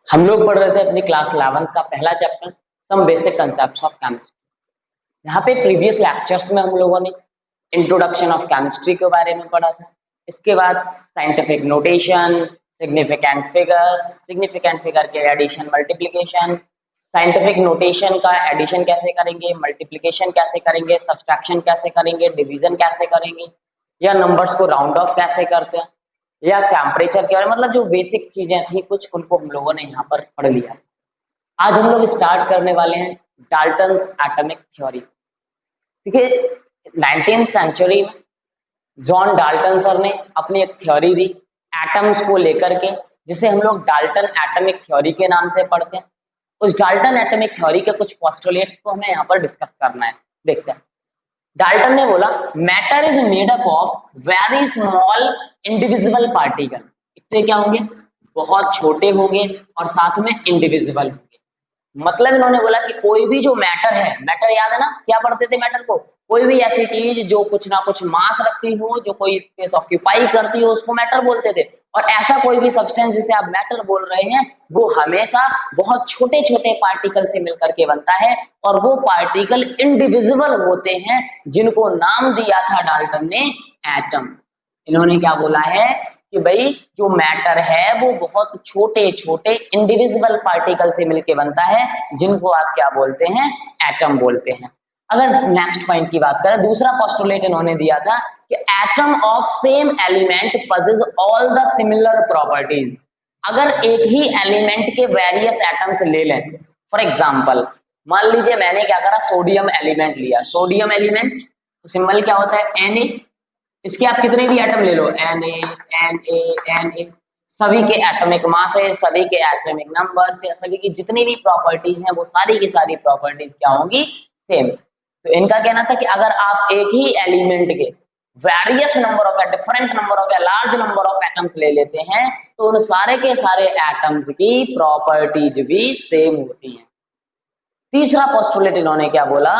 हम लोग पढ़ रहे थे अपनी क्लास 11 का पहला chapter some basic concepts of chemistry. यहाँ पे प्रीवियस लेक्चर्स में हम लोगों ने इंट्रोडक्शन ऑफ केमिस्ट्री के बारे में पढ़ा था। इसके बाद साइंटिफिक नोटेशन, सिग्निफिकेंट फिगर के एडिशन मल्टीप्लिकेशन, साइंटिफिक नोटेशन का एडिशन कैसे करेंगे, मल्टीप्लिकेशन कैसे करेंगे, सब्ट्रैक्शन कैसे करेंगे, डिवीजन कैसे करेंगे, या नंबर्स को राउंड ऑफ कैसे करते हैं, या टेम्परेचर के बारे में, मतलब जो बेसिक चीजें थी कुछ उनको हम लोगों ने यहाँ पर पढ़ लिया। आज हम लोग स्टार्ट करने वाले हैं डाल्टन एटॉमिक थ्योरी। देखिए 19th सेंचुरी में जॉन डाल्टन सर ने अपनी एक थ्योरी दी एटम्स को लेकर के, जिसे हम लोग डाल्टन एटॉमिक थ्योरी के नाम से पढ़ते हैं। उस डाल्टन एटॉमिक थ्योरी के कुछ पोस्टुलेट्स को हमें यहाँ पर डिस्कस करना है। देखते हैं। डाल्टन ने बोला matter is made up of very small indivisible particle. इससे क्या होंगे? बहुत छोटे होंगे और साथ में इंडिविजिबल होंगे। मतलब इन्होंने बोला कि कोई भी जो मैटर है, मैटर याद है ना, क्या पढ़ते थे मैटर को? कोई भी ऐसी चीज जो कुछ ना कुछ मास रखती हो, जो कोई स्पेस ऑक्यूपाई करती हो, उसको मैटर बोलते थे। और ऐसा कोई भी सब्सटेंस जिसे आप मैटर बोल रहे हैं वो हमेशा बहुत छोटे छोटे पार्टिकल से मिलकर के बनता है, और वो पार्टिकल इंडिविजिबल होते हैं, जिनको नाम दिया था डाल्टन ने एटम। इन्होंने क्या बोला है कि भाई जो मैटर है वो बहुत छोटे छोटे इंडिविजिबल पार्टिकल से मिलके बनता है, जिनको आप क्या बोलते हैं? एटम बोलते हैं। अगर नेक्स्ट पॉइंट की बात करें, दूसरा पोस्टुलेट इन्होंने दिया था कि atom of same element possess all the similar properties. अगर एक ही एलिमेंट के वेरियस एटम्स ले लें, फॉर एग्जांपल मान लीजिए मैंने क्या करा, सोडियम एलिमेंट लिया। सोडियम एलिमेंट सिंबल क्या होता है? Na। इसके आप कितने भी एटम ले लो, Na, सभी के एटॉमिक मास है, सभी के एटॉमिक नंबर है, सभी की जितनी भी प्रॉपर्टीज हैं वो सारी की सारी प्रॉपर्टीज क्या होंगी? सेम। तो इनका कहना था कि अगर आप एक ही एलिमेंट के various number of different number of large number of atoms ले लेते हैं तो उन सारे के सारे एटम्स की प्रॉपर्टीज भी सेम होती हैं। तीसरा पोस्टुलेट इन्होंने क्या बोला?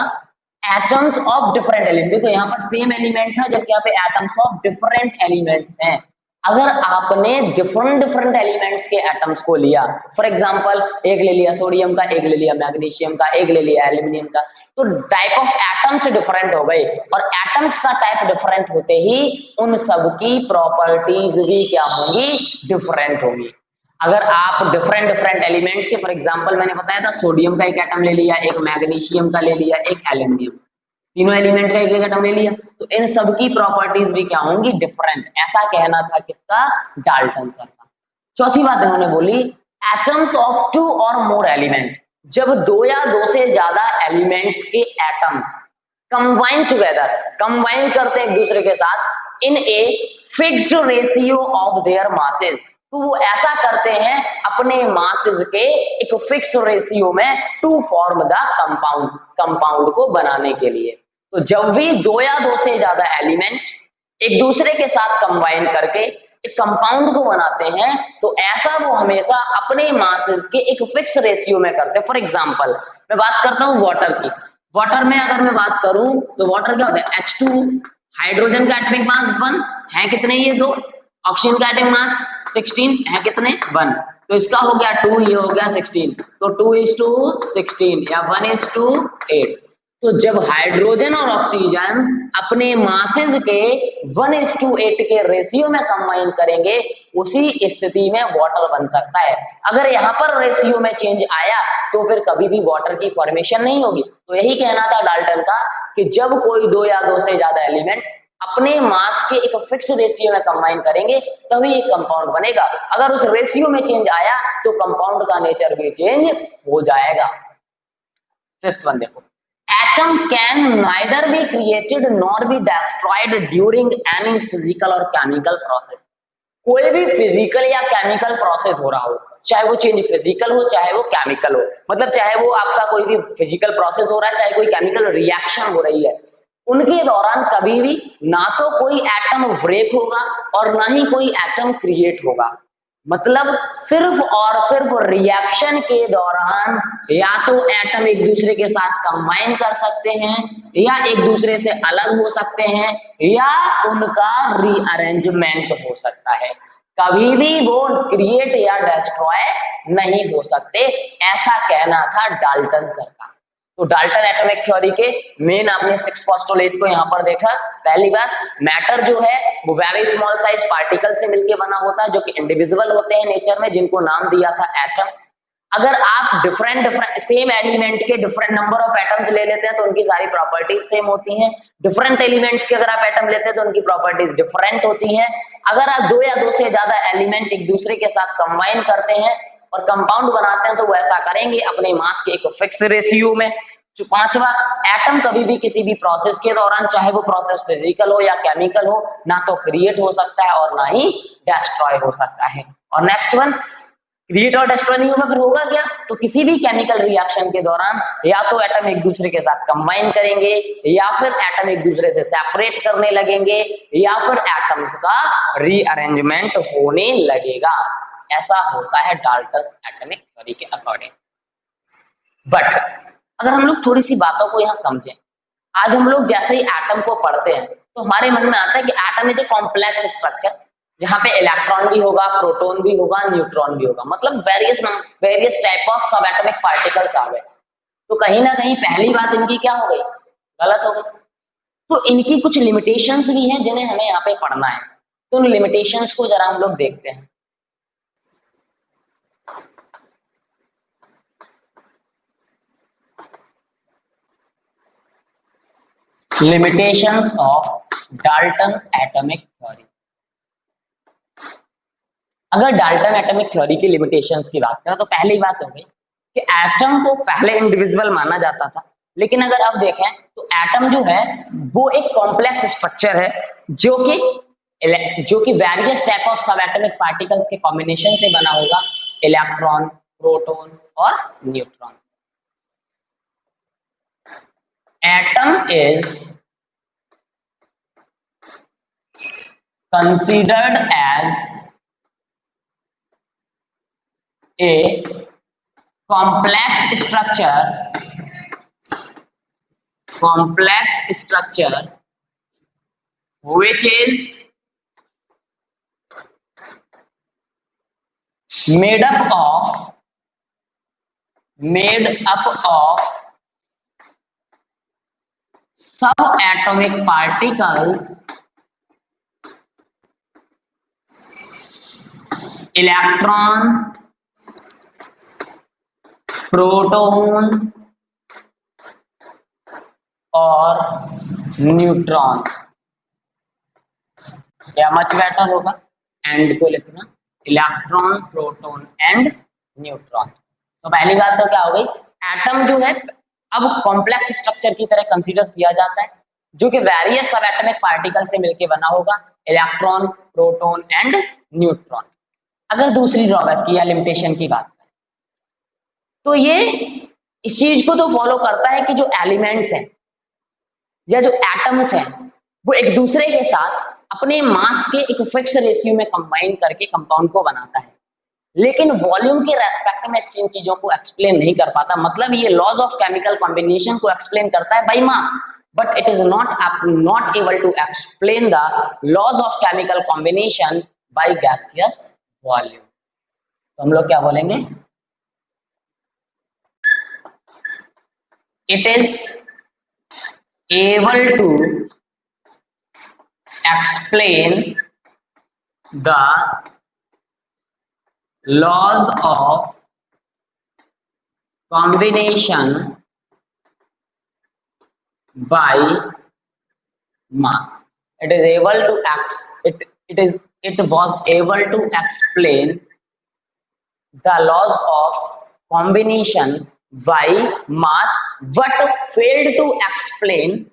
Atoms of different element. देखो यहाँ पर सेम एलिमेंट है, जबकि यहाँ पे एटम्स ऑफ डिफरेंट एलिमेंट्स हैं। अगर आपने डिफरेंट डिफरेंट एलिमेंट्स के एटम्स को लिया, फॉर एग्जांपल एक ले लिया सोडियम का, एक ले लिया मैग्नीशियम का, एक ले लिया एल्यूमिनियम का, तो टाइप ऑफ एटम्स डिफरेंट हो गए, और एटम्स का टाइप डिफरेंट होते ही उन सब की प्रॉपर्टीज भी क्या होंगी? डिफरेंट होंगी। अगर आप डिफरेंट डिफरेंट एलिमेंट्स के, फॉर एग्जांपल मैंने बताया था सोडियम का एक एटम ले लिया, एक मैग्नीशियम का ले लिया, एक एल्यूमिनियम, तीनों एलिमेंट का एक एक एटम ले लिया, तो इन सब की प्रॉपर्टीज भी क्या होंगी? डिफरेंट। ऐसा कहना था किसका? डाल्टन सर का। चौथी बात इन्होंने बोली एटम्स ऑफ टू और मोर एलिमेंट। जब दो या दो से ज्यादा एलिमेंट्स के एटम्स कंबाइन टुगेदर, कंबाइन करते हैं एक दूसरे के साथ in a fixed ratio of their masses, तो वो ऐसा करते हैं अपने मासेस के एक फिक्स रेशियो में to form the compound, compound को बनाने के लिए। तो जब भी दो या दो से ज्यादा एलिमेंट एक दूसरे के साथ कंबाइन करके एक कंपाउंड को बनाते हैं तो ऐसा वो हमेशा अपने मासेस के एक फिक्स रेशियो में करते हैं। फॉर एग्जांपल मैं बात करता हूं वाटर की। वाटर में अगर मैं बात करूं तो वाटर क्या होता है? H2, हाइड्रोजन का एटॉमिक मास 1 है, कितने ये दो, ऑक्सीजन का एटॉमिक मास 16 है, कितने? 1। तो इसका हो गया 2, ये हो गया 16, तो 2:16 या 1:8। तो जब हाइड्रोजन और ऑक्सीजन अपने मासेस के 1:8 के रेशियो में कंबाइन करेंगे, उसी स्थिति में वाटर बन सकता है। अगर यहाँ पर रेशियो में चेंज आया तो फिर कभी भी वाटर की फॉर्मेशन नहीं होगी। तो यही कहना था डाल्टन का कि जब कोई दो या दो से ज्यादा एलिमेंट अपने मास के एक फिक्स्ड रेशियो में कंबाइन करेंगे तभी एक कंपाउंड बनेगा। अगर उस रेशियो में चेंज आया तो कंपाउंड का नेचर भी चेंज हो जाएगा। फिफ्थ वन देखो, atom can neither be created nor be destroyed during any physical और केमिकल प्रोसेस। कोई भी फिजिकल या केमिकल प्रोसेस हो रहा हो, चाहे वो चेंज फिजिकल हो चाहे वो केमिकल हो, मतलब चाहे वो आपका कोई भी फिजिकल प्रोसेस हो रहा है चाहे कोई केमिकल रिएक्शन हो रही है, उनके दौरान कभी भी ना तो कोई एटम ब्रेक होगा और ना ही कोई एटम क्रिएट होगा। मतलब सिर्फ और सिर्फ रिएक्शन के दौरान या तो एटम एक दूसरे के साथ कंबाइन कर सकते हैं, या एक दूसरे से अलग हो सकते हैं, या उनका रीअरेंजमेंट हो सकता है। कभी भी वो क्रिएट या डिस्ट्रॉय नहीं हो सकते, ऐसा कहना था डाल्टन सर का। तो डाल्टन एटॉमिक थ्योरी के मेन आपने 6 पोस्टुलेट को यहाँ पर देखा। पहली बात, मैटर जो है वो वेरी स्मॉल साइज पार्टिकल से मिलके बना होता है जो कि इंडिविजुअल होते हैं नेचर में, जिनको नाम दिया था एटम। अगर आप डिफरेंट सेम एलिमेंट के डिफरेंट नंबर ऑफ एटम्स ले लेते हैं तो उनकी सारी प्रॉपर्टीज सेम होती हैं। डिफरेंट एलिमेंट्स के अगर आप एटम लेते हैं तो उनकी प्रॉपर्टीज डिफरेंट होती हैं। अगर आप दो या दो से ज्यादा एलिमेंट एक दूसरे के साथ कंबाइन करते हैं और कंपाउंड बनाते हैं तो वो ऐसा करेंगे अपने मास के एक फिक्स रेशियो में। तो पांचवा, एटम कभी भी किसी भी प्रोसेस के दौरान, चाहे वो प्रोसेस फिजिकल हो या केमिकल हो, ना तो क्रिएट हो सकता है और ना ही डिस्ट्रॉय हो सकता है। और नेक्स्ट वन, क्रिएट और डिस्ट्रॉय नहीं होगा, फिर होगा क्या? तो किसी भी केमिकल रिएक्शन के दौरान या तो एटम एक दूसरे के साथ कंबाइन करेंगे, या फिर एटम एक दूसरे से सेपरेट करने लगेंगे, या फिर एटम्स का रीअरेंजमेंट होने लगेगा। ऐसा होता है डाल्टन एटॉमिक थ्योरी के अकॉर्डिंग। बट अगर हम लोग थोड़ी सी बातों को यहाँ समझें, आज हम लोग जैसे ही एटम को पढ़ते हैं तो हमारे मन में आता है कि atom is a complex structure, जहाँ पे इलेक्ट्रॉन भी होगा, प्रोटॉन भी होगा, न्यूट्रॉन भी होगा, मतलब वेरियस टाइप ऑफ सब एटॉमिक पार्टिकल्स आ गए। तो कहीं ना कहीं पहली बात इनकी क्या हो गई, गलत हो गई। तो इनकी कुछ लिमिटेशंस भी हैं जिन्हें हमें यहाँ पे पढ़ना है। तो उन लिमिटेशंस को जरा हम लोग देखते हैं। Limitations of Dalton atomic theory. अगर डाल्टन एटॉमिक थ्योरी की लिमिटेशंस की बात करें तो पहली बात हो गई कि एटम को पहले इंडिविजुअल माना जाता था, लेकिन अगर आप देखें तो एटम जो है वो एक कॉम्प्लेक्स स्ट्रक्चर है जो कि वेरियस टाइप ऑफ सब एटॉमिक पार्टिकल्स के कॉम्बिनेशन से बना होगा, इलेक्ट्रॉन, प्रोटॉन और neutron. Atom is considered as a complex structure which is made up of subatomic particles, electron, proton और न्यूट्रॉन। क्या मच बेटर होगा, एंड को लिखना, इलेक्ट्रॉन, प्रोटॉन एंड न्यूट्रॉन। तो पहली बात तो क्या हो गई, एटम जो है अब कॉम्प्लेक्स स्ट्रक्चर की तरह कंसीडर किया जाता है जो कि वेरियस सब एटॉमिक पार्टिकल से मिलकर बना होगा, इलेक्ट्रॉन, प्रोटॉन एंड न्यूट्रॉन। अगर दूसरी ड्रॉबैक की या लिमिटेशन की बात करें तो ये इस चीज को तो फॉलो करता है कि जो एलिमेंट्स हैं या जो एटम्स हैं वो एक दूसरे के साथ अपने मास के एक फिक्स रेशियो में कंबाइन करके कंपाउंड को बनाता है, लेकिन वॉल्यूम के रेस्पेक्ट में इन चीजों को एक्सप्लेन नहीं कर पाता। मतलब ये लॉज ऑफ केमिकल कॉम्बिनेशन को एक्सप्लेन करता है by mass, but it is not able to explain the laws of chemical combination by gaseous volume. तो हम लोग क्या बोलेंगे, it is able to explain the laws of combination by mass. It is able to it was able to explain the laws of combination by mass, but failed to explain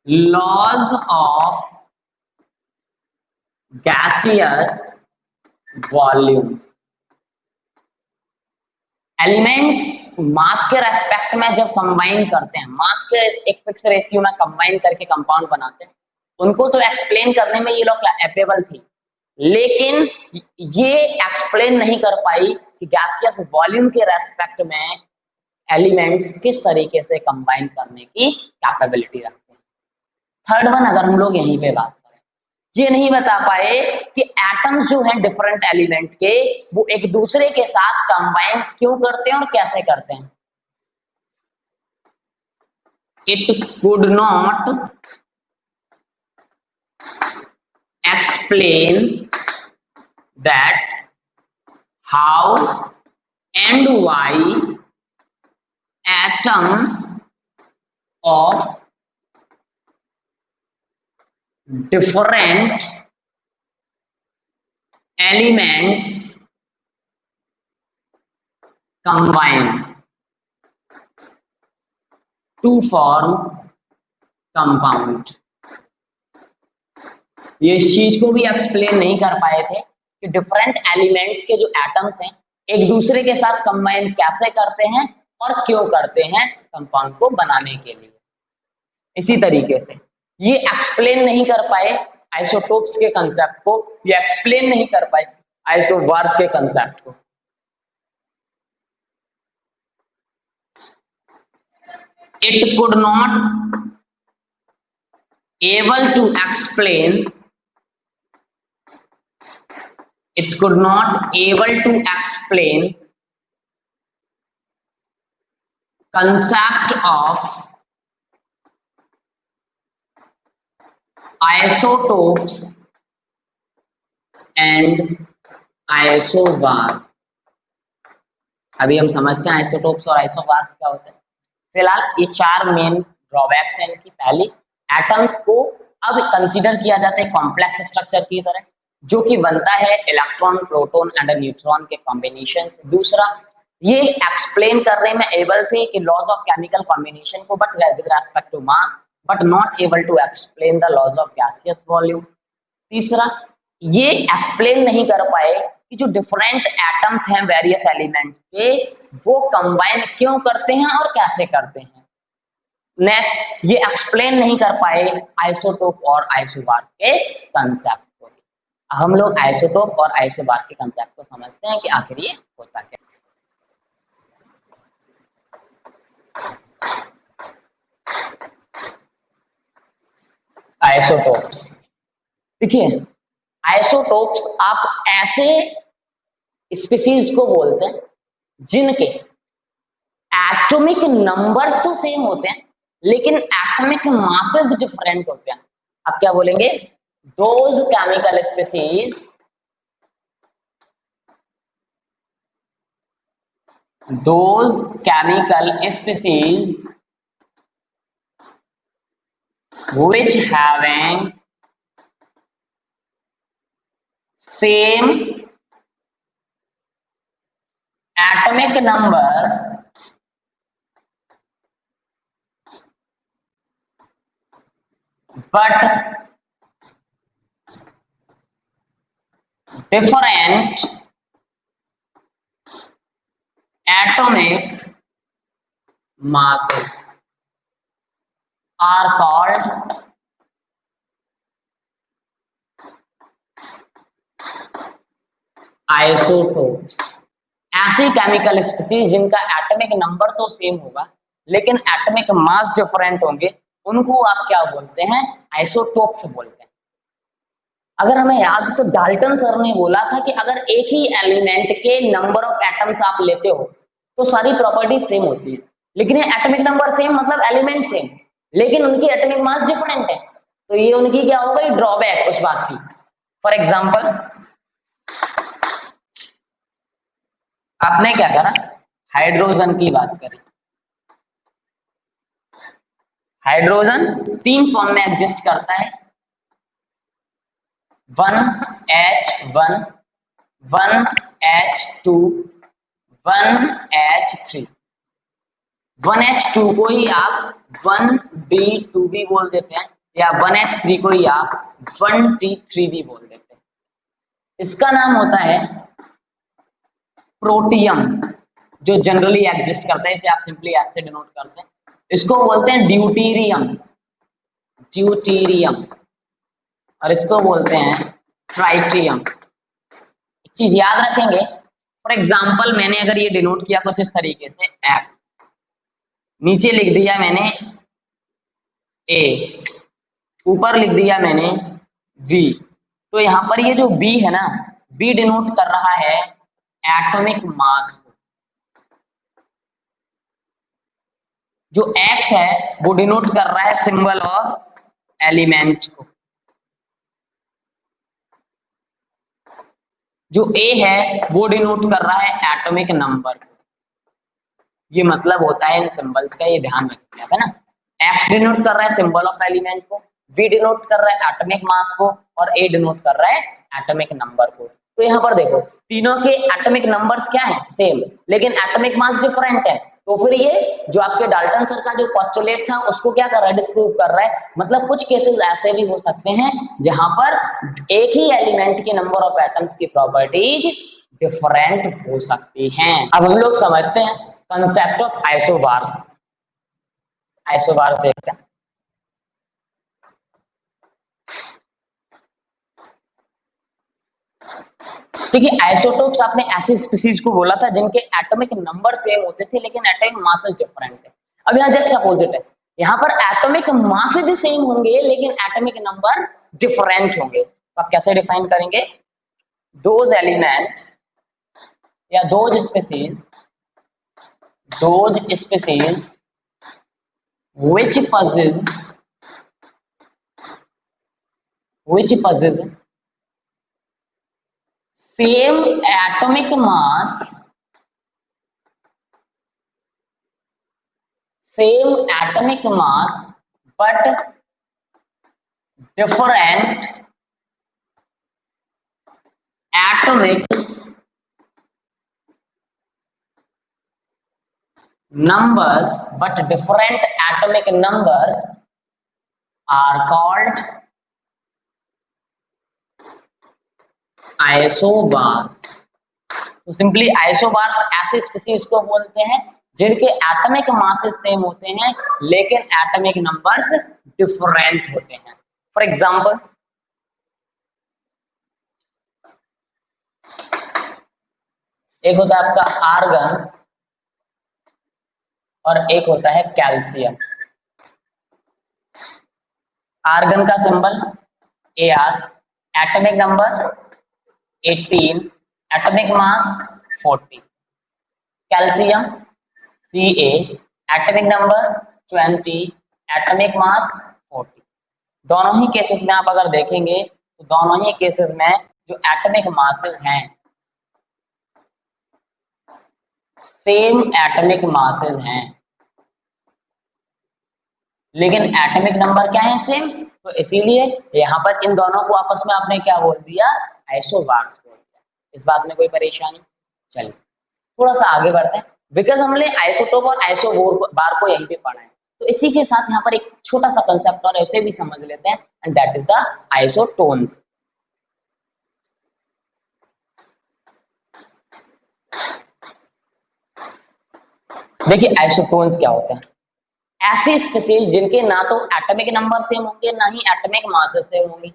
laws of gaseous volume. Elements mass के respect में जब combine करते हैं, मास के एक fix ratio में combine करके compound बनाते हैं, उनको तो एक्सप्लेन करने में ये लोग एपेबल थी, लेकिन ये एक्सप्लेन नहीं कर पाई कि गैसियस वॉल्यूम के रेस्पेक्ट में एलिमेंट्स किस तरीके से कंबाइन करने की कैपेबिलिटी रखते हैं। थर्ड वन अगर हम लोग यहीं पे बात करें, ये नहीं बता पाए कि एटम्स जो हैं डिफरेंट एलिमेंट के, वो एक दूसरे के साथ कंबाइन क्यों करते हैं और कैसे करते हैं। It could not explain that how and why atoms of different elements combine to form compound। ये इस चीज को भी एक्सप्लेन नहीं कर पाए थे कि डिफरेंट एलिमेंट्स के जो एटम्स हैं एक दूसरे के साथ कंबाइन कैसे करते हैं और क्यों करते हैं कंपाउंड को बनाने के लिए। इसी तरीके से ये एक्सप्लेन नहीं कर पाए आइसोटोप्स के कंसेप्ट को, ये एक्सप्लेन नहीं कर पाए आइसोबार्स के कंसेप्ट को। It could not able to explain it could not able to explain concept of isotopes and isobars। अभी हम समझते हैं आइसोटोप्स और आइसोबार्स क्या होते हैं। फिलहाल ये चार मेन ड्रॉबैक्स हैं इनकी। पहली, एटम्स को अब कंसीडर किया जाता है कॉम्प्लेक्स स्ट्रक्चर की तरह, जो कि बनता है इलेक्ट्रॉन, प्रोटॉन एंड न्यूट्रॉन के कॉम्बिनेशन से। दूसरा, ये एक्सप्लेन करने में एबल थे कि लॉज ऑफ केमिकल कॉम्बिनेशन को, but with respect to mass, but not able to explain the laws of gaseous volume. तीसरा, ये एक्सप्लेन नहीं कर पाए कि जो डिफरेंट एटम्स हैं वेरियस एलिमेंट्स के, वो कंबाइन क्यों करते हैं और कैसे करते हैं। नेक्स्ट, ये एक्सप्लेन नहीं कर पाए आइसोटोप और आइसोबार्स के कंसेप्ट को। हम लोग आइसोटोप और आइसोबार्स के कंसेप्ट को समझते हैं कि आखिर ये होता क्या। आइसोटोप्स, देखिए आइसोटोप्स आप ऐसे स्पीसीज को बोलते हैं जिनके एटॉमिक नंबर्स तो सेम होते हैं लेकिन एटॉमिक मासेस डिफरेंट होते हैं। आप क्या बोलेंगे? Those chemical species which having same atomic number but different atomic masses are called isotopes. ऐसे केमिकल स्पीसीज जिनका एटॉमिक नंबर तो सेम होगा लेकिन एटॉमिक मास डिफरेंट होंगे, उनको आप क्या बोलते हैं? आइसोटोप्स बोलते हैं। अगर हमें याद तो डाल्टन सर ने बोला था कि अगर एक ही एलिमेंट के नंबर ऑफ एटम्स आप लेते हो तो सारी प्रॉपर्टी सेम होती है, लेकिन ये एटॉमिक नंबर सेम मतलब एलिमेंट सेम, लेकिन उनकी एटॉमिक मास डिफरेंट है, तो ये उनकी क्या होगा? ड्रॉबैक उस बात की। फॉर एग्जाम्पल, आपने क्या करा? हाइड्रोजन की बात करी। हाइड्रोजन 3 फॉर्म में एग्जिस्ट करता है, 1H1, 1H2, 1H3। 1H2 को ही आप 1B2 भी बोल देते हैं या 1H3 को ही आप 1T3 भी बोल देते हैं। इसका नाम होता है प्रोटियम, जो जनरली एग्जिस्ट करता है, इसे आप सिंपली ऐसे डिनोट करते हैं। इसको बोलते हैं ड्यूटीरियम, ड्यूटीरियम, और इसको बोलते हैं ट्राइटियम। एक चीज याद रखेंगे, फॉर एग्जाम्पल मैंने अगर ये डिनोट किया कुछ इस तरीके से X, नीचे लिख दिया मैंने A, ऊपर लिख दिया मैंने V। तो यहाँ पर ये जो B है ना, B डिनोट कर रहा है एटॉमिक मास को, जो X है वो डिनोट कर रहा है सिंबल ऑफ एलिमेंट को, जो A है वो डिनोट कर रहा है एटॉमिक नंबर को। ये मतलब होता है इन सिंबल्स का, ये ध्यान रखिए है ना। X डिनोट कर रहा है सिंबल ऑफ एलिमेंट को, V डिनोट कर रहा है एटॉमिक मास को, और A डिनोट कर रहा है एटॉमिक नंबर को। तो यहाँ पर देखो तीनों के एटॉमिक नंबर्स क्या है, सेम, लेकिन एटॉमिक मास डिफरेंट है। तो फिर ये जो आपके डाल्टन सर का जो पोस्टुलेट था उसको क्या कर रहा है, डिस्प्रूव कर रहा है। मतलब कुछ केसेस ऐसे भी हो सकते हैं जहां पर एक ही एलिमेंट के नंबर ऑफ एटम्स की प्रॉपर्टीज डिफरेंट हो सकती हैं। अब हम लोग समझते हैं कंसेप्ट ऑफ आइसोबार्स। आइसोबार्स देखते हैं। देखिए आइसोटोप्स आपने ऐसी स्पीशीज को बोला था जिनके एटॉमिक नंबर सेम होते थे लेकिन एटॉमिक मासेस डिफरेंट है। अब यहाँ जस्ट अपोजिट है, यहाँ पर एटॉमिक मासेस सेम होंगे लेकिन एटॉमिक नंबर डिफरेंट होंगे। तो आप कैसे डिफाइन करेंगे, दोज एलिमेंट्स या those species which possess same atomic mass, but different atomic numbers are called isobars। तो सिंपली आइसोबार्स ऐसे स्पीशीज को बोलते हैं जिनके एटॉमिक मासेस सेम होते हैं लेकिन एटॉमिक नंबर्स डिफरेंट होते हैं। फॉर एग्जांपल एक होता है आपका आर्गन और एक होता है कैल्शियम। आर्गन का symbol Ar, atomic number 18, atomic mass 40। Calcium Ca, atomic number 20, atomic mass 40। दोनों ही केसेस में आप अगर देखेंगे तो दोनों ही केसेस में जो एटॉमिक मासेस हैं सेम एटॉमिक मासेस हैं लेकिन एटॉमिक नंबर क्या है, सेम। तो इसीलिए यहाँ पर इन दोनों को आपस में आपने क्या बोल दिया, आइसोबार्स बोल दिया। इस बात में कोई परेशानी, चलिए थोड़ा सा आगे बढ़ते हैं। बिकॉज हमने आइसोटोप और आइसोबार को यहीं पे पढ़ा है, तो इसी के साथ यहाँ पर एक छोटा सा कंसेप्ट और ऐसे भी समझ लेते हैं, and that is the isotones. देखिए आइसोटोन्स क्या होते हैं, ऐसी स्पीशीज जिनके ना तो एटॉमिक नंबर सेम होंगे ना ही एटॉमिक मासेस सेम होंगे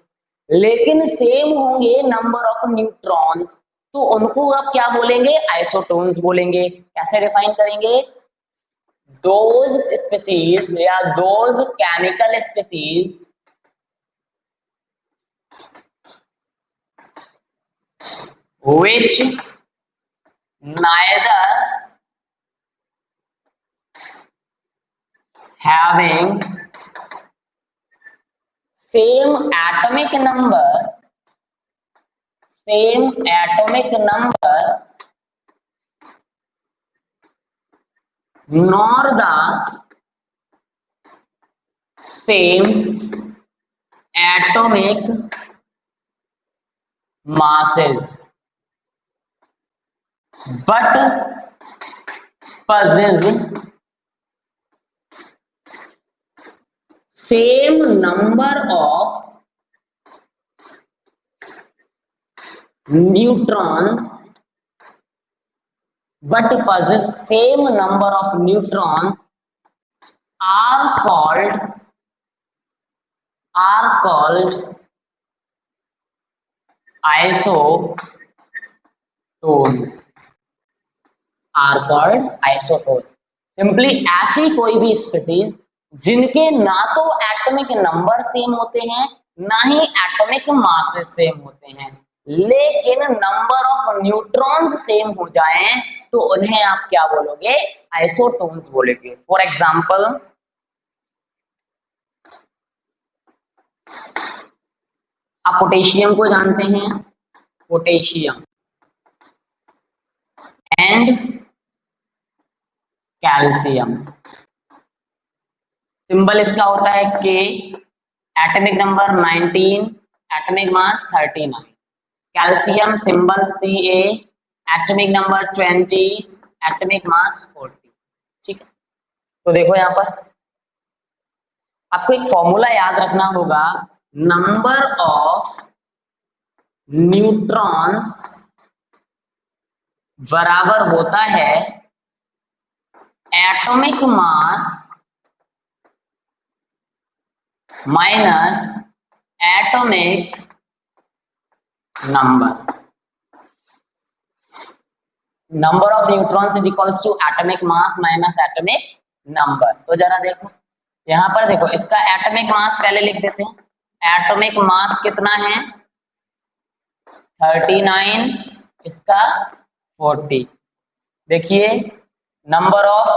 लेकिन सेम होंगे नंबर ऑफ न्यूट्रॉन्स, तो उनको आप क्या बोलेंगे, आइसोटोन्स बोलेंगे। कैसे डिफाइन करेंगे, दोज स्पीशीज या those chemical species which neither having same atomic number nor the same atomic masses but possess same number of neutrons are called isotones, simply ऐसी कोई भी स्पीशीज जिनके ना तो एटॉमिक नंबर सेम होते हैं ना ही एटॉमिक मासेस सेम होते हैं, लेकिन नंबर ऑफ न्यूट्रॉन्स सेम हो जाएं तो उन्हें आप क्या बोलोगे, आइसोटोन्स बोलोगे। फॉर एग्जांपल आप पोटेशियम को जानते हैं, पोटेशियम एंड कैल्शियम, सिंबल इसका होता है के, atomic number 19, atomic mass 39। Calcium symbol Ca, atomic number 20, atomic mass 40। ठीक है, तो देखो यहां पर आपको एक फॉर्मूला याद रखना होगा, नंबर ऑफ न्यूट्रॉन्स बराबर होता है atomic mass minus atomic number. Number of neutrons is equals to atomic mass minus atomic number. तो जरा देखो यहां पर, देखो इसका एटॉमिक मास पहले लिख देते हैं। एटॉमिक मास कितना है 39, इसका 40। देखिए नंबर ऑफ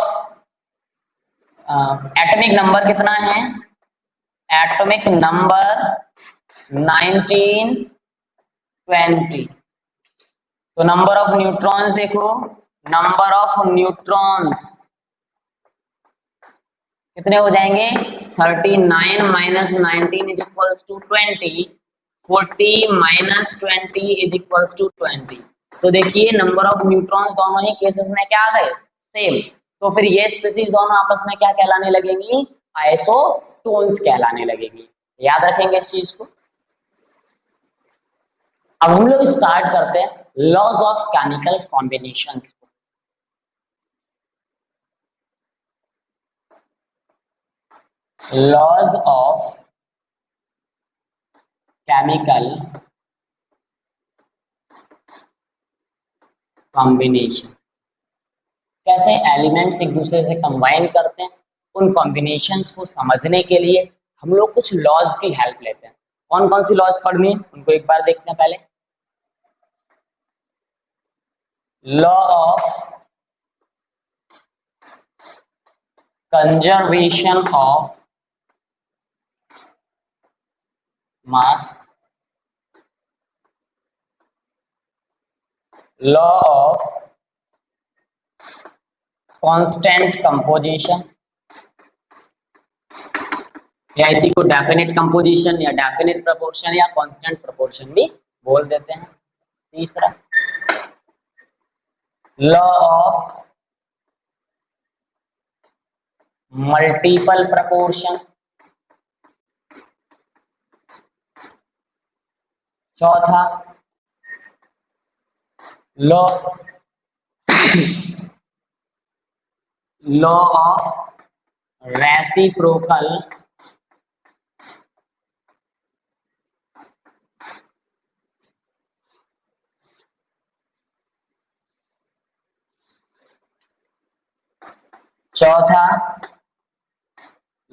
एटॉमिक नंबर कितना है, एटॉमिक नंबर 19, 20। तो नंबर ऑफ न्यूट्रॉन्स देखो, नंबर ऑफ न्यूट्रॉन्स कितने हो जाएंगे, 39 minus 19 is equals to 20, 40 minus 20 is equals to 20। तो देखिए नंबर ऑफ न्यूट्रॉन्स दोनों ही केसेस में क्या आ गए, सेम। तो फिर ये स्पीसीज दोनों आपस में क्या कहलाने लगेंगी, आइसोटोन्स कहलाने लगेंगी। याद रखेंगे इस चीज को। अब हम लोग स्टार्ट करते हैं laws of chemical combination. Laws of chemical combination, कैसे एलिमेंट्स एक दूसरे से कंबाइन करते हैं, उन कॉम्बिनेशंस को समझने के लिए हम लोग कुछ लॉज की हेल्प लेते हैं। कौन कौन सी लॉज पढ़नी है उनको एक बार देखते हैं। पहले law of conservation of mass, law of constant composition, या इसी को डेफिनेट कंपोजिशन या डेफिनेट प्रोपोर्शन या कांस्टेंट प्रोपोर्शन भी बोल देते हैं। तीसरा लॉ ऑफ मल्टीपल प्रोपोर्शन, चौथा लॉ लॉ ऑफ रेसिप्रोकल चौथा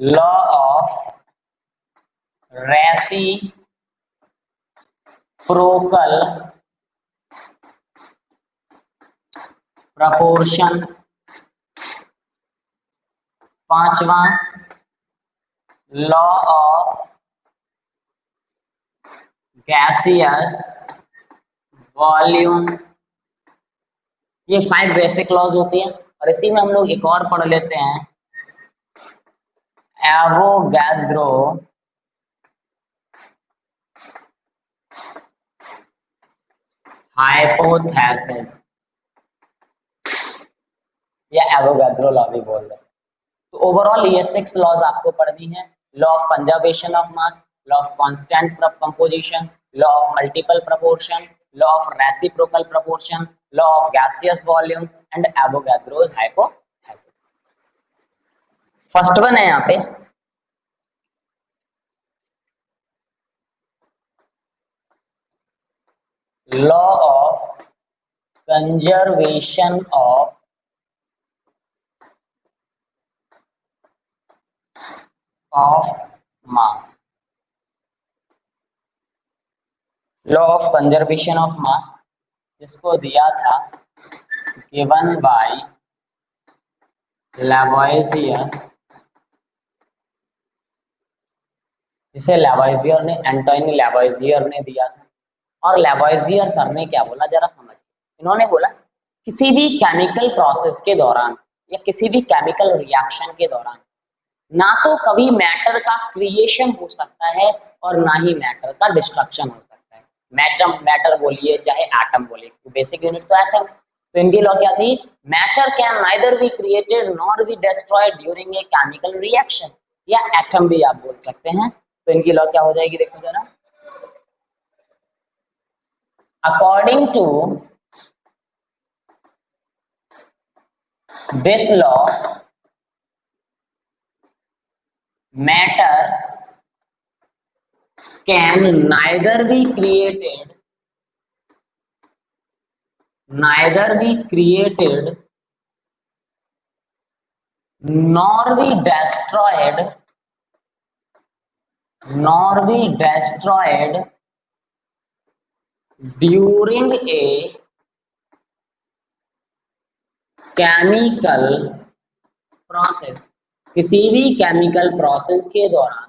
लॉ ऑफ रेसिप्रोकल प्रपोर्शन, पांचवा लॉ ऑफ गैसियस वॉल्यूम। ये 5 बेसिक लॉज होती हैं और इसी में हम लोग एक और पढ़ लेते हैं, एवोगैड्रो हाइपोथेसिस या एवोगैड्रो लॉ भी बोल रहे हैं। तो ओवरऑल ये 6 लॉज आपको पढ़नी है। Law of conservation of mass, law of constant composition, law of multiple proportion, law of reciprocal proportion, law of gaseous volume and Avogadro's hypothesis. First one है यहाँ पे law of conservation of of mass, law of conservation of मास, जिसको दिया था given by लैवोइजियर, जिसे लैवोइजियर ने, एंटोनी लैवोइजियर ने दिया था। और लैवोइजियर सर ने क्या बोला, जरा समझ, इन्होंने बोला किसी भी केमिकल प्रोसेस के दौरान या किसी भी केमिकल रिएक्शन के दौरान ना तो कभी मैटर का क्रिएशन हो सकता है और ना ही मैटर का डिस्ट्रक्शन हो सकता है। मैटर मैटर बोलिए चाहे एटम बोलिए, तो बेसिक यूनिट तो एटम। तो इनकी लॉ क्या थी, matter can neither be created nor be destroyed during a chemical reaction, या एटम भी आप बोल सकते हैं। तो इनकी लॉ क्या हो जाएगी, देखो जरा, according to this law matter can neither be created nor be destroyed during a chemical process। किसी भी केमिकल प्रोसेस के दौरान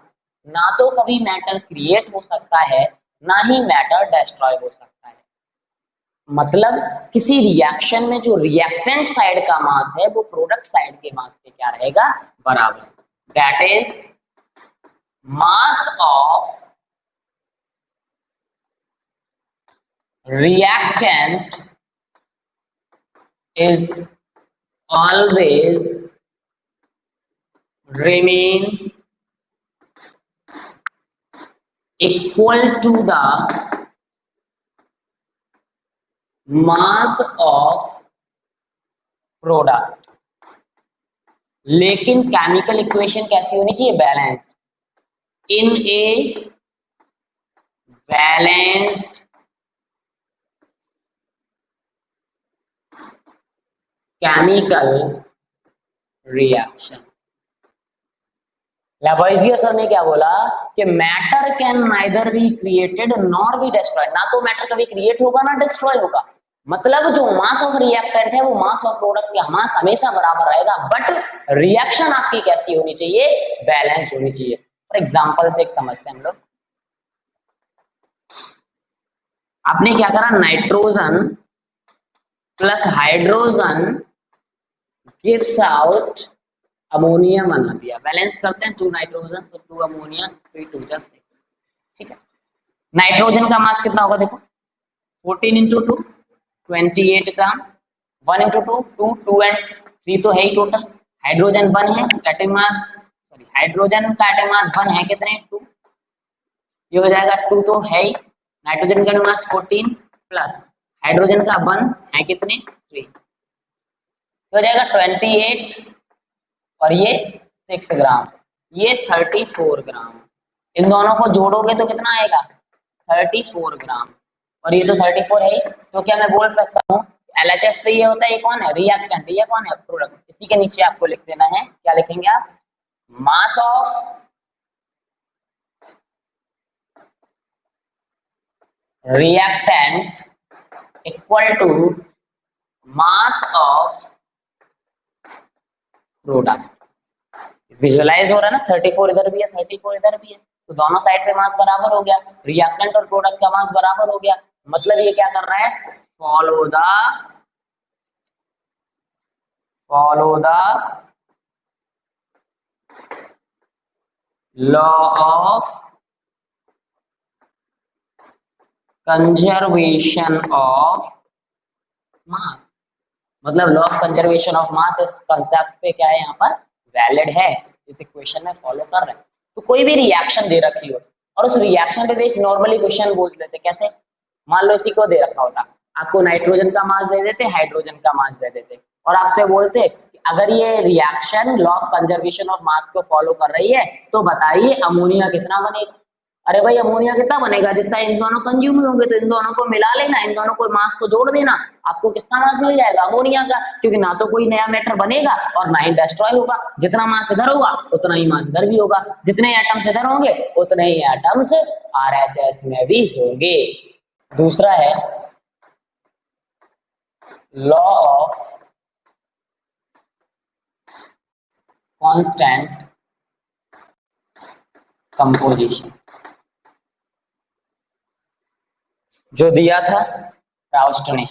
ना तो कभी मैटर क्रिएट हो सकता है ना ही मैटर डिस्ट्रॉय हो सकता है। मतलब किसी रिएक्शन में जो रिएक्टेंट साइड का मास है वो प्रोडक्ट साइड के मास के क्या रहेगा, बराबर। That is mass of reactant is always remain equal to the mass of product। लेकिन केमिकल इक्वेशन कैसी होनी चाहिए, balanced. In a balanced chemical reaction. Lavoisier sir ने क्या बोला कि matter can neither be created nor be destroyed, ना तो मैटर कभी क्रिएट होगा ना डिस्ट्रॉय होगा। मतलब जो मास ऑफ रिएक्टेंट है वो मास ऑफ प्रोडक्ट का मास हमेशा बराबर रहेगा, बट रिएक्शन आपकी कैसी होनी चाहिए, बैलेंस होनी चाहिए। फॉर एग्जांपल से एक समझते हैं हम लोग। आपने क्या करा, nitrogen plus hydrogen gives out ammonia बना दिया। बैलेंस करते हैं, 2 नाइट्रोजन तो 2 अमोनिया, 3 2 जा 6। ठीक है, नाइट्रोजन का मास कितना होगा देखो, 14 इंटू 2 28 ग्राम, 1 इंटू 2 2 2 एंड 3 तो है ही टोटल। हाइड्रोजन 1 है, एटॉमिक मास सॉरी हाइड्रोजन का एटॉमिक मास 1 है, कितने 2, ये हो जाएगा 2 तो है ही। नाइट्रोजन का मास 14 प्लस हाइड्रोजन का 1 है, कितने 3, तो हो जाएगा 28 और ये 6 ग्राम, ये 34 ग्राम। इन दोनों को जोड़ोगे तो कितना आएगा, 34 ग्राम, और ये तो 34 है ही। तो क्या मैं बोल सकता हूँ LHS तो ये होता है, ये कौन है रिएक्टेंट, ये कौन है प्रोडक्ट। इसी के नीचे आपको लिख देना है, क्या लिखेंगे आप, mass of reactant equal to mass of product. Visualize हो रहा है ना, 34 इधर भी है 34 इधर भी है, तो दोनों साइड पे मास बराबर हो गया, रिएक्टेंट और प्रोडक्ट का मास बराबर हो गया। मतलब ये क्या कर रहा है, follow the law of conservation of mass. मतलब law of conservation of mass इस कंसेप्ट पे क्या है यहाँ पर वैलिड है, इस इक्वेशन में फॉलो कर रहे हैं। तो कोई भी रिएक्शन दे रखी हो और उस रिएक्शन पे एक नॉर्मली क्वेश्चन पूछ लेते, कैसे, मान लो इसी को दे रखा होता, आपको नाइट्रोजन का मास दे देते, हाइड्रोजन का मास दे देते, और आपसे बोलते कि अगर ये reaction law of conservation of मास को फॉलो कर रही है तो बताइए अमोनिया कितना बनेगा। अरे भाई अमोनिया कितना बनेगा, जितना इन दोनों कंज्यूम होंगे, तो इन दोनों को मिला लेना, इन दोनों को मास को जोड़ देना, आपको कितना मास मिल जाएगा अमोनिया का, क्योंकि ना तो कोई नया मैटर बनेगा और ना ही डिस्ट्रॉय होगा, जितना मास इधर होगा उतना ही मास इधर भी होगा, जितने एटम्स इधर होंगे उतने ही एटम्स आरएचएस में भी होंगे। दूसरा है लॉ ऑफ कांस्टेंट कंपोजिशन, जो दिया था प्राउस्ट ने,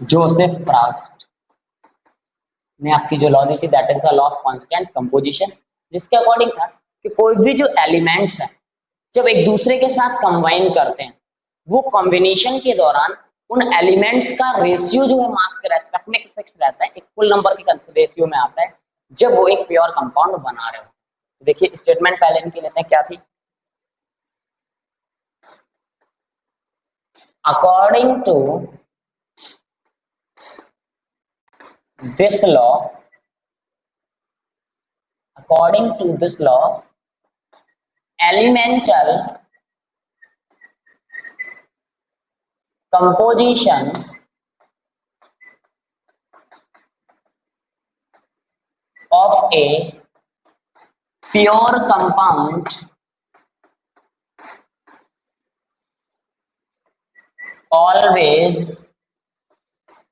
जोसेफ प्राउस्ट ने आपकी जो लॉ दी थी, that is the law of constant composition, जिसके अकॉर्डिंग था कि कोई भी जो एलिमेंट्स है जब एक दूसरे के साथ कंबाइन करते हैं, वो कॉम्बिनेशन के दौरान उन एलिमेंट्स का रेशियो जो है मास के रेस्पेक्ट में फिक्स रहता है, एक फुल नंबर के रेशियो में आता है जब वो एक प्योर कंपाउंड बना रहे हो। देखिए स्टेटमेंट पहले इनकी लेते हैं, क्या थी, according to this law, according to this law, elemental composition of a pure compound always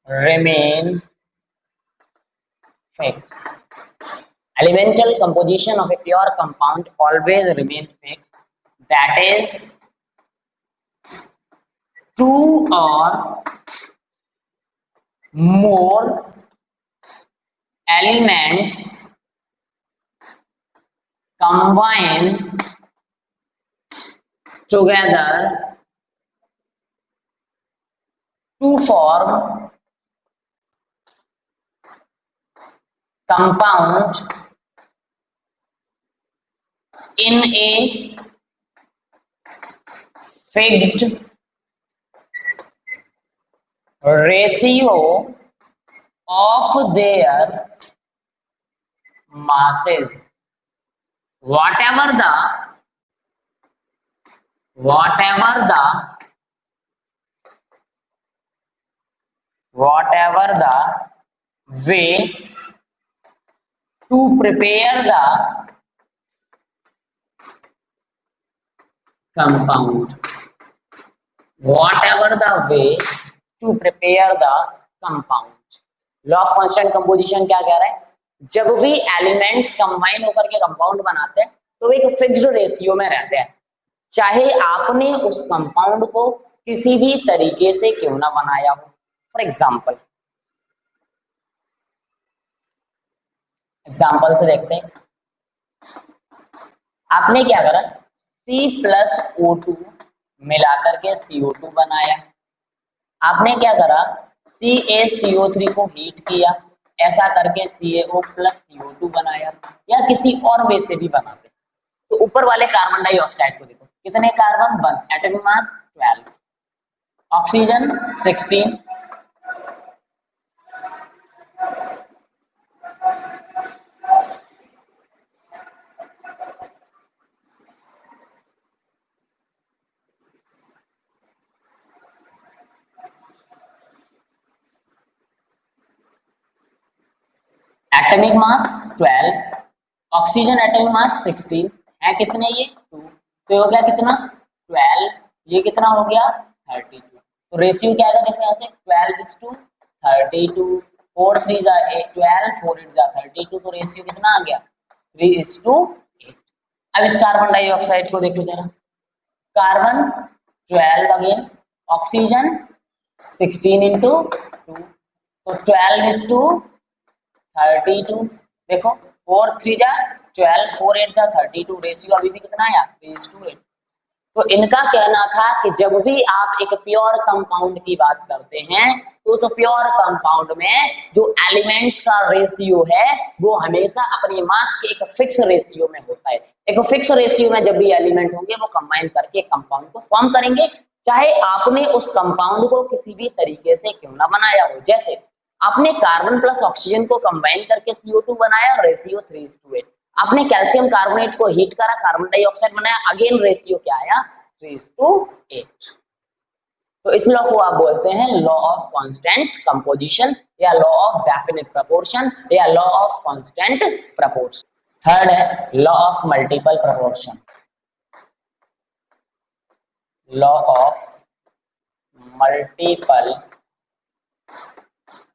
remain fixed. Elemental composition of a pure compound always remains fixed. That is two or more elements combine together to form compound in a fixed ratio of their masses, whatever the way to prepare the compound, whatever the way to prepare the compound. Law of constant composition क्या कह रहा है, जब भी elements combine होकर के compound बनाते हैं तो एक फिक्स्ड रेशियो में रहते हैं, चाहे आपने उस कंपाउंड को किसी भी तरीके से क्यों ना बनाया हो। फॉर एग्जाम्पल से देखते हैं, आपने क्या करा, C+O2 मिलाकर के CO2 बनाया, आपने क्या करा, CaCO3 को हीट किया, ऐसा करके CaO प्लस CO2 बनाया, या किसी और वे से भी बनाते। तो ऊपर वाले कार्बन डाइऑक्साइड को देखो, कितने carbon, 1, atomic mass 12, oxygen 16, atomic mass 12, oxygen atomic mass 16 है, कितने ये 2, तो ये हो गया कितना 12, ये कितना हो गया 32, तो रेशियो क्या आएगा, देखो यहाँ से 12:32, 4 3 जा 12, 4 8 जा 32, तो रेशियो कितना आ गया 3:8। अब इस कार्बन डाइऑक्साइड को देखो जरा, कार्बन 12 अगेन, ऑक्सीजन 16 इंटू 2, तो 12:32, देखो 4 3 जा 12, 4 8 जा 32, रेशियो अभी भी कितना आया 3:8। तो इनका कहना था कि जब भी आप एक प्योर कंपाउंड की बात करते हैं तो उस प्योर कंपाउंड में जो एलिमेंट्स का रेशियो है वो हमेशा अपने मास के एक फिक्स रेशियो में होता है। एक फिक्स रेशियो में जब भी एलिमेंट होंगे वो कंबाइन करके कंपाउंड को फॉर्म करेंगे, चाहे आपने उस कंपाउंड को किसी भी तरीके से क्यों ना बनाया हो। जैसे आपने कार्बन प्लस ऑक्सीजन को कंबाइन करके CO2 बनाया, रेशियो 3:8, आपने कैल्शियम कार्बोनेट को हीट करा, कार्बन डाइऑक्साइड बनाया, अगेन रेशियो क्या आया, 3:8। तो इस लॉ को आप बोलते हैं लॉ ऑफ कांस्टेंट कंपोजिशन या लॉ ऑफ डेफिनिट प्रोपोर्शन या law of constant proportion. Third है law of multiple proportion, law of multiple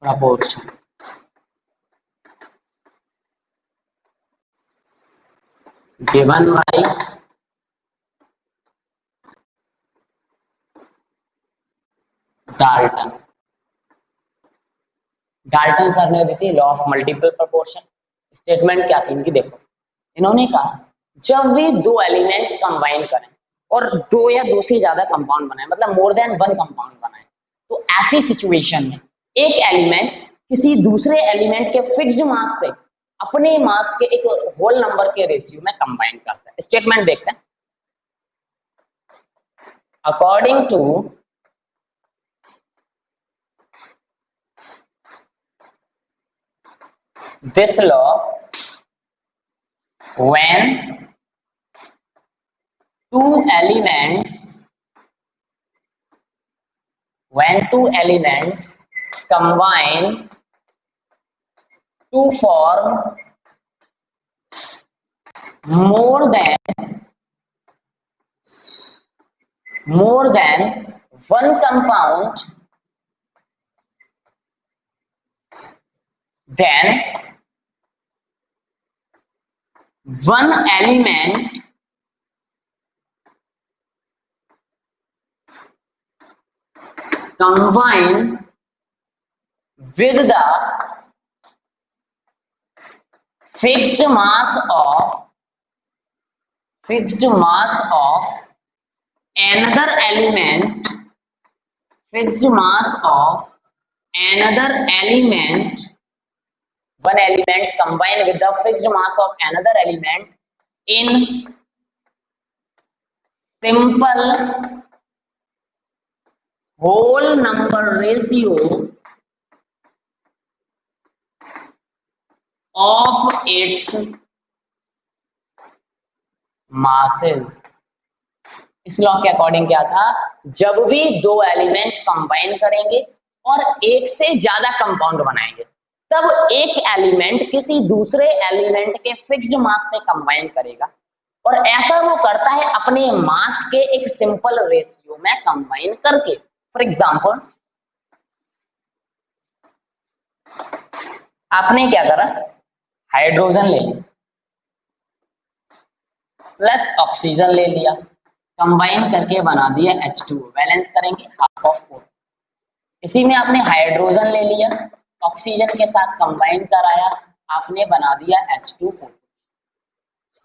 proportion. Given by Dalton. Dalton sir ने दी थी law of multiple proportion. Statement क्या थी इनकी, देखो इन्होंने कहा जब भी दो एलिमेंट कंबाइन करें और दो या दो से ज्यादा कंपाउंड बनाए, मतलब मोर देन वन कंपाउंड बनाए, तो ऐसी सिचुएशन में एक एलिमेंट किसी दूसरे एलिमेंट के फिक्स्ड मास से अपने मास के एक होल नंबर के रेशियो में कंबाइन करता है। स्टेटमेंट देखते हैं। According to this law, when two elements combine to form more than one compound, then one element combine with the fixed mass of another element, one element combine with the fixed mass of another element in simple whole number ratio of its masses। इस law के according क्या था, जब भी दो element combine करेंगे और एक से ज्यादा कंपाउंड बनाएंगे, तब एक एलिमेंट किसी दूसरे एलिमेंट के फिक्स्ड मास से कंबाइन करेगा, और ऐसा वो करता है अपने मास के एक सिंपल रेशियो में कंबाइन करके। फॉर एग्जांपल, आपने क्या करा, हाइड्रोजन ले लिया प्लस ऑक्सीजन ले लिया, कंबाइन करके बना दिया H2O, बैलेंस करेंगे हाफ ऑफ 4। इसी में आपने हाइड्रोजन ले लिया, ऑक्सीजन के साथ कंबाइन कराया, आपने बना दिया H2O।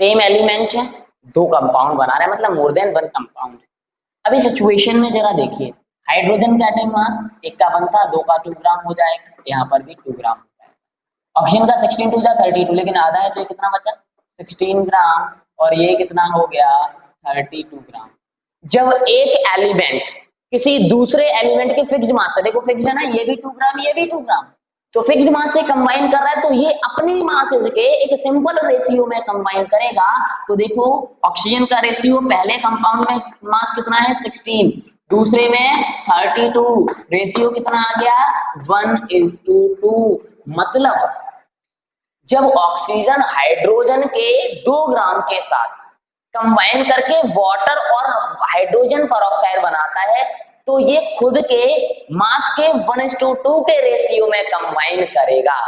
सेम एलिमेंट है, दो कंपाउंड बना रहे हैं, मतलब मोर देन वन कंपाउंड है। अभी सिचुएशन में जरा देखिए, हाइड्रोजन का एटॉमिक मास एक का 1 था, दो का 2 ग्राम हो जाएगा, यहाँ पर भी 2 ग्राम हो जाएगा। ऑक्सीजन का 16 2 32, लेकिन आधा है तो कितना बचा, 16 ग्राम, और ये कितना हो गया, 32 ग्राम। जब एक एलिमेंट किसी दूसरे एलिमेंट के फिक्स्ड मास से, देखो फिक्स्ड है ना, ये भी 2 ग्राम ये भी 2 ग्राम, तो फिक्स्ड मास से कंबाइन कर रहा है, तो ये अपनी मास के एक सिंपल रेशियो में कंबाइन करेगा। तो देखो ऑक्सीजन का रेशियो पहले कंपाउंड में मास कितना है 16, दूसरे में 32, रेशियो कितना आ गया 1:2। मतलब जब ऑक्सीजन हाइड्रोजन के 2 ग्राम के साथ कंबाइन करके वाटर और हाइड्रोजन पेरोक्साइड बनाता है, तो ये खुद के मास के 1:2 के रेशियो में कंबाइन करेगा।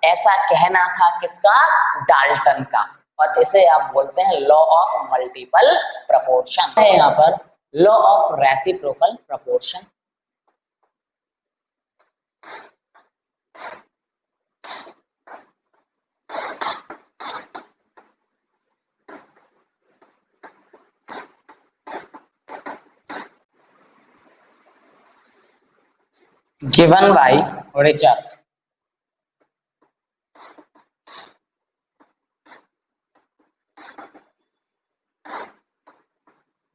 ऐसा कहना था किसका, डाल्टन का, और इसे आप बोलते हैं लॉ ऑफ मल्टीपल प्रोपोर्शन है। यहाँ पर law of reciprocal proportion. given by Richard।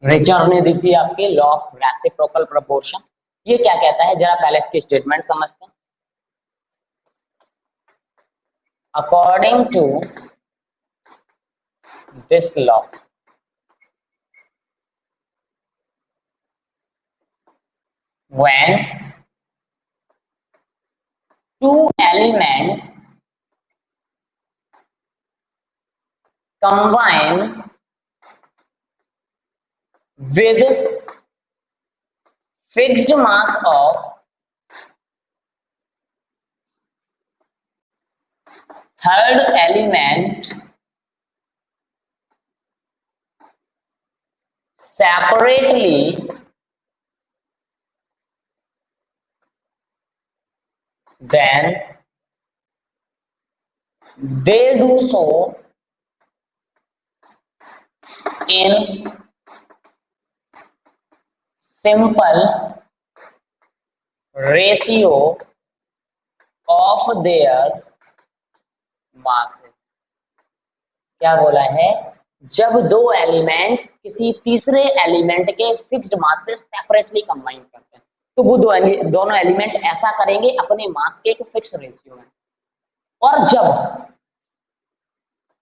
Richard ने दी थी आपके लॉ ऑफ रेसिप्रोकल प्रोपोर्शन। ये क्या कहता है, जरा पहले इसकी स्टेटमेंट समझते हैं। According to this law. When two elements combine with fixed mass of third element separately, then they do so in simple ratio of their masses. क्या बोला है? जब दो एलिमेंट किसी तीसरे एलिमेंट के फिक्स्ड मास से सेपरेटली कंबाइन करते हैं तो वो दोनों एलिमेंट ऐसा करेंगे अपने मास के एक फिक्स रेशियो में। और जब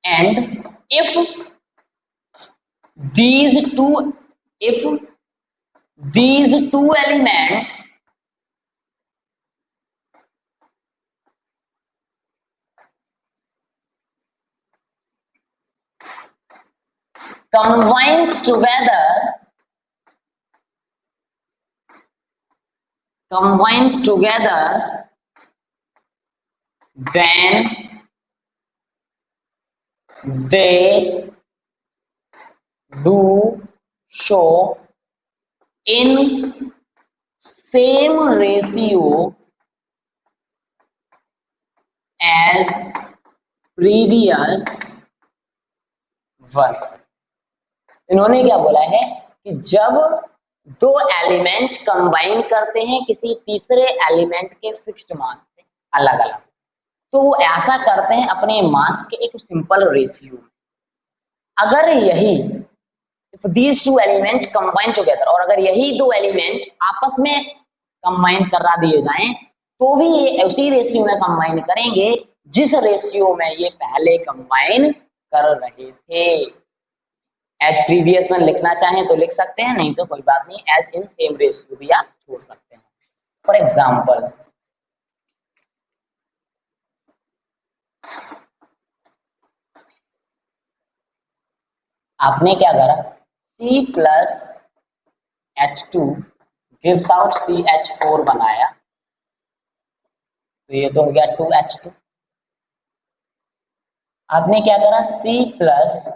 and if these two if these two elements combine together then they do so in same ratio as previous one। इन्होंने क्या बोला है कि जब दो एलिमेंट कंबाइन करते हैं किसी तीसरे एलिमेंट के फिक्स्ड मास से अलग अलग तो वो ऐसा करते हैं अपने मास के एक सिंपल रेशियो में। अगर यही if these two elements combine together और अगर यही दो एलिमेंट आपस में कंबाइन करा दिए जाएं तो भी ये उसी रेशियो में कंबाइन करेंगे जिस रेशियो में ये पहले कंबाइन कर रहे थे। एज प्रीवियस में लिखना चाहें तो लिख सकते हैं, नहीं तो कोई बात नहीं, एज इन सेम रेशियो भी आप छोड़ सकते हैं। फॉर एग्जाम्पल आपने क्या करा, C plus H2 gives out CH4 बनाया तो ये तो हो गया 2H2। आपने क्या करा, C plus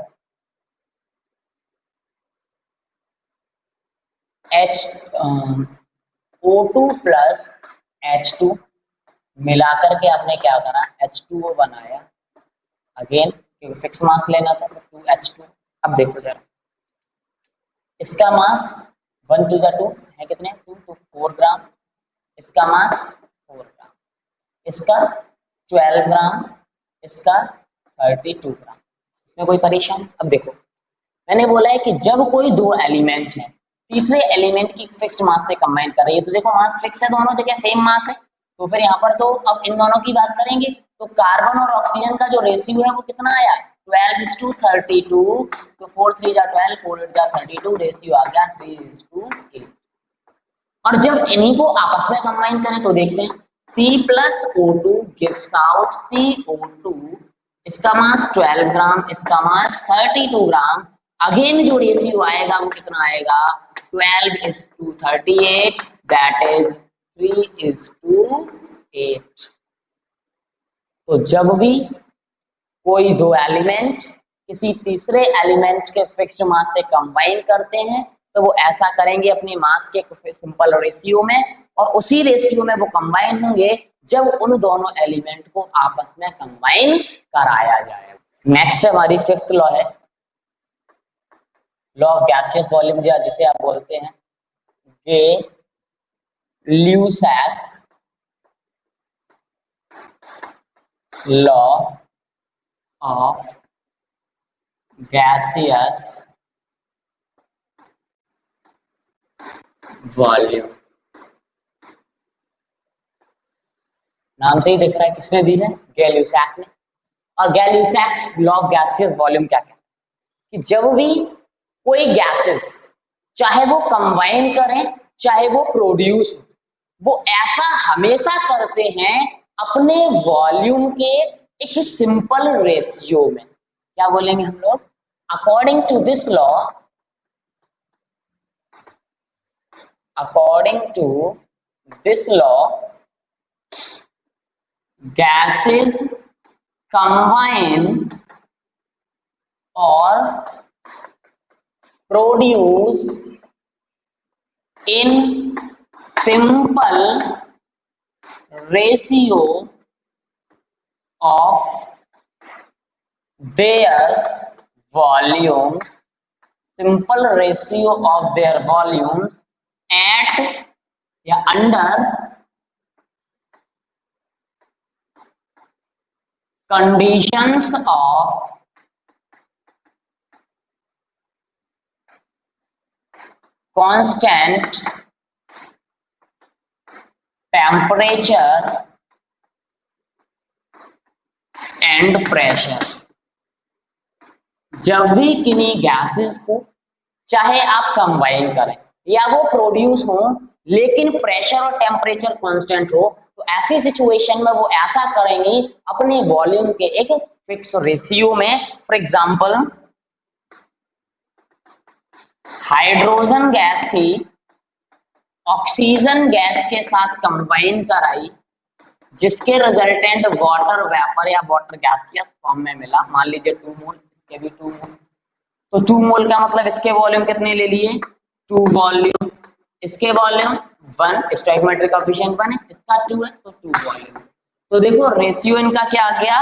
O2 plus H2 मिलाकर के आपने क्या करा, H2O बनाया। अगेन फिक्स मास लेना था तो 2H2। अब देखो जरा इसका मास 1 टू 2 है कितने, 2 तो 4 ग्राम, इसका मास 4 ग्राम, इसका 12 ग्राम, इसका 32 ग्राम। इसमें कोई परेशानी? अब देखो मैंने बोला है कि जब कोई दो एलिमेंट है तीसरे एलिमेंट की फिक्स्ड मास से कंबाइन कर रही है तो देखो मास फिक्स है, दोनों जगह सेम मास है तो फिर यहाँ पर तो अब इन दोनों की बात करेंगे तो कार्बन और ऑक्सीजन का जो रेशियो है वो कितना आया, 12:32 तो 4 3 जा 12 4 8 जा 32 रेशियो आ गया 3:8। और जब इन्हीं को आपस में कंबाइन करें तो देखते हैं C plus O2 gives out CO2, इसका मास 12 ग्राम, इसका मास 32 ग्राम। अगेन जो रेशियो आएगा वो कितना आएगा, 12:38 दैट इज 3:8। तो जब भी कोई दो एलिमेंट किसी तीसरे एलिमेंट के फिक्स्ड मास से कंबाइन करते हैं तो वो ऐसा करेंगे अपनी मास के सिंपल रेशियो में और उसी रेशियो में वो कंबाइन होंगे जब उन दोनों एलिमेंट को आपस में कंबाइन कराया जाए। नेक्स्ट हमारी फिफ्थ लॉ है, लॉ ऑफ गैसियस वॉल्यूम जिसे आप बोलते हैं गे-ल्यूसैक लॉ ऑफ गैसियस वॉल्यूम। नाम से ही दिख रहा है किसने दी है, गे-ल्यूसैक ने। और गे-ल्यूसैक लॉ ऑफ गैसियस वॉल्यूम क्या है, कि जब भी कोई गैसेस चाहे वो कंबाइन करें चाहे वो प्रोड्यूस हो, वो ऐसा हमेशा करते हैं अपने वॉल्यूम के एक सिंपल रेशियो में। क्या बोलेंगे हम लोग? According to this law, according to this law, gases combine or produce in simple ratio of their volumes, simple ratio of their volumes at या under conditions of constant temperature and pressure। जब भी किन्हीं gases को चाहे आप combine करें या वो प्रोड्यूस हो लेकिन प्रेशर और टेम्परेचर कांस्टेंट हो, तो ऐसी सिचुएशन में वो ऐसा करेंगे अपने वॉल्यूम के एक फिक्स रेशियो में। फॉर एग्जांपल, हाइड्रोजन गैस थी, ऑक्सीजन गैस के साथ कंबाइन कराई, जिसके रिजल्टेंट वाटर वेपर या वाटर गैसियस फॉर्म में मिला। मान लीजिए 2 मोल, इसके भी 2 मोल, तो 2 मोल का मतलब इसके वॉल्यूम कितने ले लिए? 2 वॉल्यूम। इसके वॉल्यूम 1, स्टोइकोमेट्रिक कोएफिशिएंट 1 है, इसका 2 है, तो 2 वॉल्यूम। तो देखो रेशियो इनका क्या आ गया?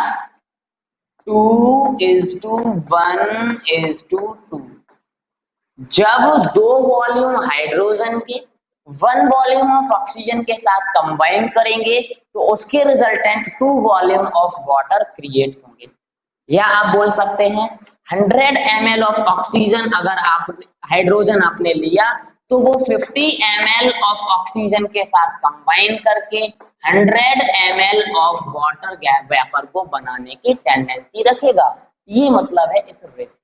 2:1:2। जब 2 वॉल्यूम हाइड्रोजन के 1 वॉल्यूम ऑफ ऑक्सीजन के साथ कंबाइन करेंगे तो उसके resultant 2 volume of water create होंगे। या आप बोल सकते हैं 100 ml ऑफ ऑक्सीजन अगर आप हाइड्रोजन आपने लिया तो वो 50 ml ऑफ ऑक्सीजन के साथ कंबाइन करके 100 ml of water gas vapour को बनाने की टेंडेंसी रखेगा। ये मतलब है इस रेशियो